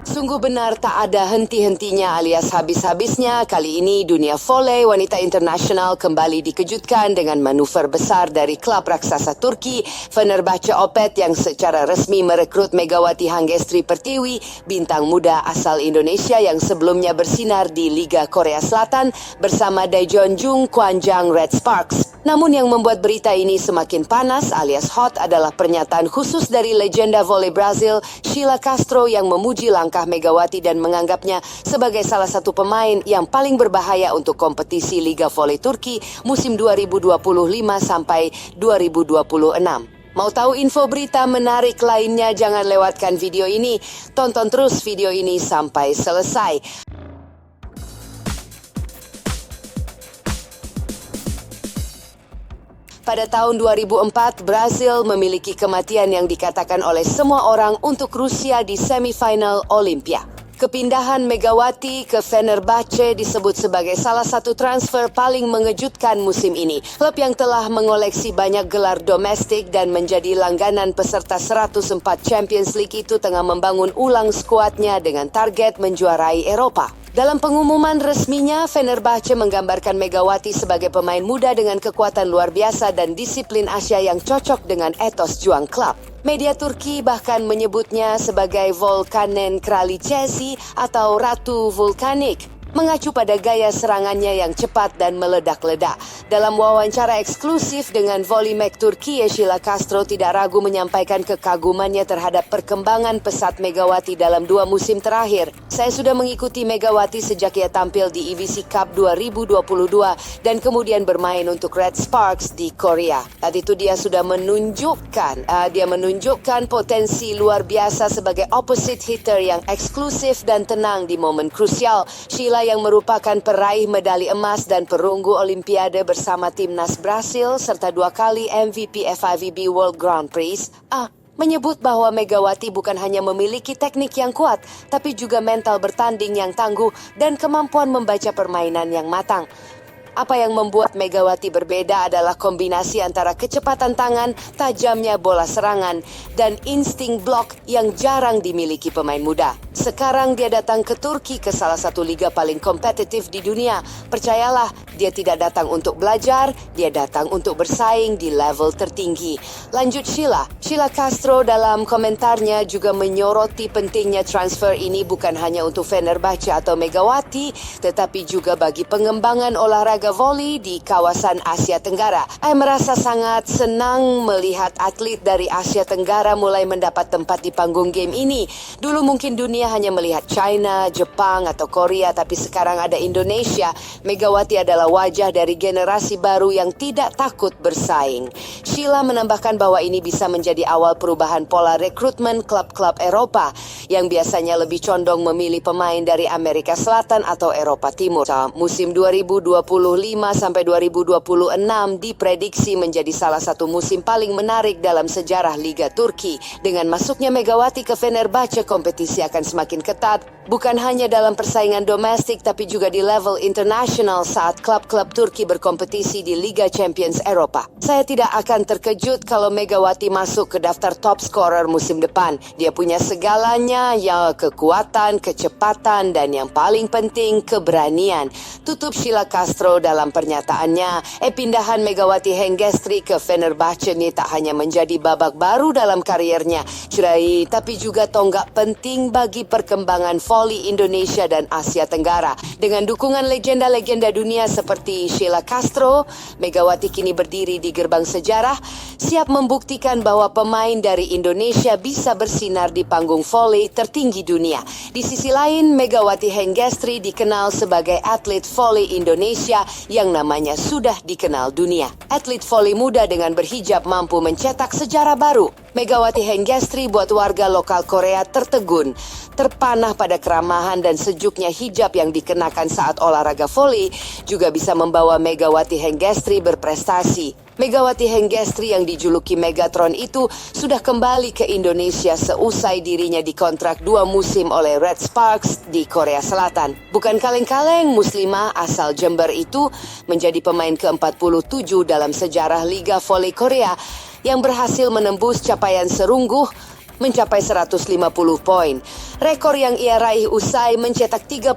Sungguh benar tak ada henti-hentinya alias habis-habisnya. Kali ini dunia voli wanita internasional kembali dikejutkan dengan manuver besar dari klub raksasa Turki Fenerbahce Opet yang secara resmi merekrut Megawati Hangestri Pertiwi, bintang muda asal Indonesia yang sebelumnya bersinar di Liga Korea Selatan bersama Daejeonjung Kwanjang Red Sparks. Namun yang membuat berita ini semakin panas alias hot adalah pernyataan khusus dari legenda voli Brazil Sheila Castro yang memuji langkah Megawati dan menganggapnya sebagai salah satu pemain yang paling berbahaya untuk kompetisi Liga Voli Turki musim 2025 sampai 2026. Mau tahu info berita menarik lainnya? Jangan lewatkan video ini. Tonton terus video ini sampai selesai. Pada tahun 2004, Brazil memiliki kematian yang dikatakan oleh semua orang untuk Rusia di semifinal Olympia. Kepindahan Megawati ke Fenerbahce disebut sebagai salah satu transfer paling mengejutkan musim ini. Klub yang telah mengoleksi banyak gelar domestik dan menjadi langganan peserta 104 Champions League itu tengah membangun ulang skuadnya dengan target menjuarai Eropa. Dalam pengumuman resminya, Fenerbahce menggambarkan Megawati sebagai pemain muda dengan kekuatan luar biasa dan disiplin Asia yang cocok dengan etos juang klub. Media Turki bahkan menyebutnya sebagai Volkanen Kraliçesi atau Ratu Vulkanik, mengacu pada gaya serangannya yang cepat dan meledak-ledak. Dalam wawancara eksklusif dengan Volimek Turki, Sheila Castro tidak ragu menyampaikan kekagumannya terhadap perkembangan pesat Megawati dalam 2 musim terakhir. Saya sudah mengikuti Megawati sejak ia tampil di EVC Cup 2022 dan kemudian bermain untuk Red Sparks di Korea. Saat itu dia sudah menunjukkan potensi luar biasa sebagai opposite hitter yang eksklusif dan tenang di momen krusial. Sheila yang merupakan peraih medali emas dan perunggu Olimpiade bersama timnas Brasil serta 2 kali MVP FIVB World Grand Prix, menyebut bahwa Megawati bukan hanya memiliki teknik yang kuat, tapi juga mental bertanding yang tangguh dan kemampuan membaca permainan yang matang. Apa yang membuat Megawati berbeda adalah kombinasi antara kecepatan tangan, tajamnya bola serangan, dan insting blok yang jarang dimiliki pemain muda. Sekarang dia datang ke Turki, ke salah satu liga paling kompetitif di dunia. Percayalah, dia tidak datang untuk belajar, dia datang untuk bersaing di level tertinggi. Lanjut Sheila Castro dalam komentarnya juga menyoroti pentingnya transfer ini bukan hanya untuk Fenerbahce atau Megawati, tetapi juga bagi pengembangan olahraga voli di kawasan Asia Tenggara. Saya merasa sangat senang melihat atlet dari Asia Tenggara mulai mendapat tempat di panggung game ini. Dulu mungkin dunia hanya melihat China, Jepang atau Korea, tapi sekarang ada Indonesia. Megawati adalah wajah dari generasi baru yang tidak takut bersaing. Sheila menambahkan bahwa ini bisa menjadi awal perubahan pola rekrutmen klub-klub Eropa yang biasanya lebih condong memilih pemain dari Amerika Selatan atau Eropa Timur. Musim 2025 sampai 2026 diprediksi menjadi salah satu musim paling menarik dalam sejarah Liga Turki. Dengan masuknya Megawati ke Fenerbahce, kompetisi akan semakin ketat, bukan hanya dalam persaingan domestik tapi juga di level internasional saat klub-klub Turki berkompetisi di Liga Champions Eropa. Saya tidak akan terkejut kalau Megawati masuk ke daftar top scorer musim depan. Dia punya segalanya, ya, kekuatan, kecepatan, dan yang paling penting keberanian. Tutup Sheila Castro dalam pernyataannya. Pindahan Megawati Hangestri ke Fenerbahce ini tak hanya menjadi babak baru dalam kariernya, tapi juga tonggak penting bagi perkembangan voli Indonesia dan Asia Tenggara. Dengan dukungan legenda-legenda dunia seperti Sheila Castro, Megawati kini berdiri di gerbang sejarah, siap membuktikan bahwa pemain dari Indonesia bisa bersinar di panggung voli tertinggi dunia. Di sisi lain, Megawati Hangestri dikenal sebagai atlet voli Indonesia yang namanya sudah dikenal dunia. Atlet voli muda dengan berhijab mampu mencetak sejarah baru. Megawati Hangestri buat warga lokal Korea tertegun, terpanah pada keramahan dan sejuknya hijab yang dikenakan saat olahraga voli juga bisa membawa Megawati Hangestri berprestasi. Megawati Hangestri yang dijuluki Megatron itu sudah kembali ke Indonesia seusai dirinya dikontrak 2 musim oleh Red Sparks di Korea Selatan. Bukan kaleng-kaleng, muslimah asal Jember itu menjadi pemain ke-47 dalam sejarah Liga Voli Korea yang berhasil menembus capaian serungguh mencapai 150 poin. Rekor yang ia raih usai mencetak 35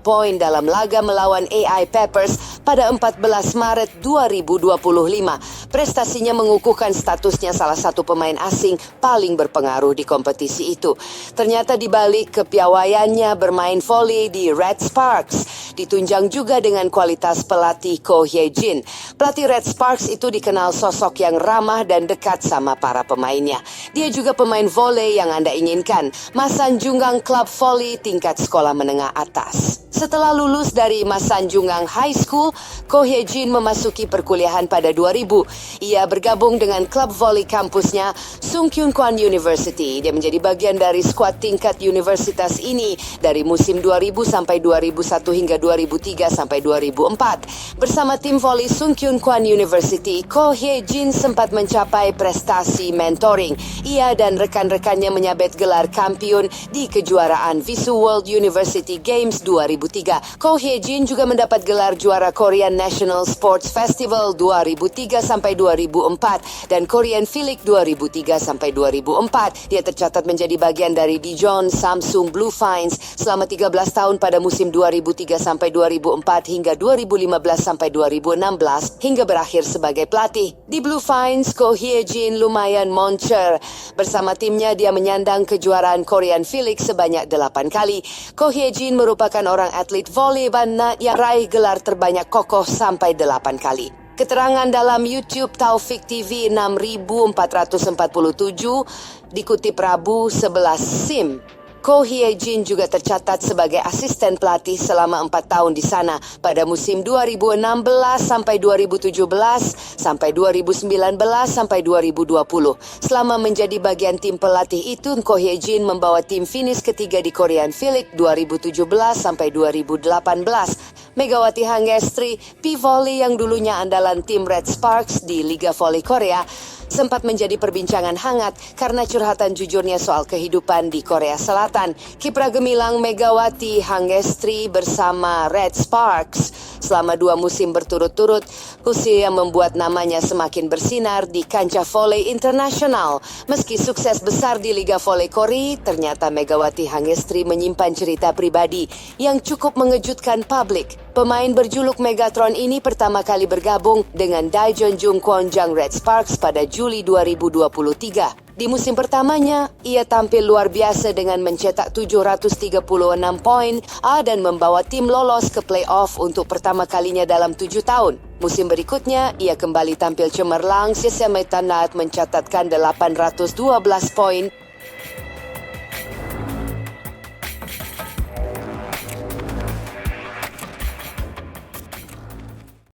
poin dalam laga melawan AI Peppers pada 14 Maret 2025. Prestasinya mengukuhkan statusnya salah satu pemain asing paling berpengaruh di kompetisi itu. Ternyata di balik kepiawaiannya bermain voli di Red Sparks, ditunjang juga dengan kualitas pelatih Ko Hye-jin. Pelatih Red Sparks itu dikenal sosok yang ramah dan dekat sama para pemainnya. Dia juga pemain voli yang Anda inginkan, Masanjungang Club Voli tingkat sekolah menengah atas. Setelah lulus dari Masanjungang High School, Ko Hye-jin memasuki perkuliahan pada 2000. Ia bergabung dengan klub voli kampusnya, Sungkyun Kwan University. Dia menjadi bagian dari skuad tingkat universitas ini dari musim 2000 sampai 2001 hingga 2003 sampai 2004. Bersama tim voli Sungkyun Kwan University, Ko Hye-jin sempat mencapai prestasi mentoring. Ia dan rekan-rekannya menyabet gelar kampiun di kejuaraan Visu World University Games 2003. Ko Hye-jin juga mendapat gelar juara Korean National Sports Festival 2003 sampai 2004 dan Korean Philic 2003 sampai 2004. Dia tercatat menjadi bagian dari Daejeon Samsung Blue Finds selama 13 tahun pada musim 2003 sampai 2004 hingga 2015 sampai 2016 hingga berakhir sebagai pelatih. Di Blue Finds, Ko Hye-jin lumayan moncer. Bersama timnya dia menyandang kejuaraan Korean Philic sebanyak 8 kali. Ko Hye-jin merupakan orang atlet voli bana yang raih gelar terbanyak kokoh sampai 8 kali. Keterangan dalam YouTube Taufik TV 6447 dikutip Rabu 11 SIM. Ko Hye-jin juga tercatat sebagai asisten pelatih selama 4 tahun di sana pada musim 2016 sampai 2017 sampai 2019 sampai 2020. Selama menjadi bagian tim pelatih itu, Ko Hye-jin membawa tim finish ketiga di Korean Philic 2017 sampai 2018. Megawati Hangestri, P-Volley yang dulunya andalan tim Red Sparks di Liga Voli Korea, sempat menjadi perbincangan hangat karena curhatan jujurnya soal kehidupan di Korea Selatan. Kiprah gemilang Megawati Hangestri bersama Red Sparks selama 2 musim berturut-turut khususnya membuat namanya semakin bersinar di kancah voli internasional. Meski sukses besar di Liga Voli Korea, ternyata Megawati Hangestri menyimpan cerita pribadi yang cukup mengejutkan publik. Pemain berjuluk Megatron ini pertama kali bergabung dengan Daejeon Jungkwonjang Red Sparks pada Juli 2023. Di musim pertamanya, ia tampil luar biasa dengan mencetak 736 poin dan membawa tim lolos ke play-off untuk pertama kalinya dalam 7 tahun. Musim berikutnya, ia kembali tampil cemerlang, Sesemetanat mencatatkan 812 poin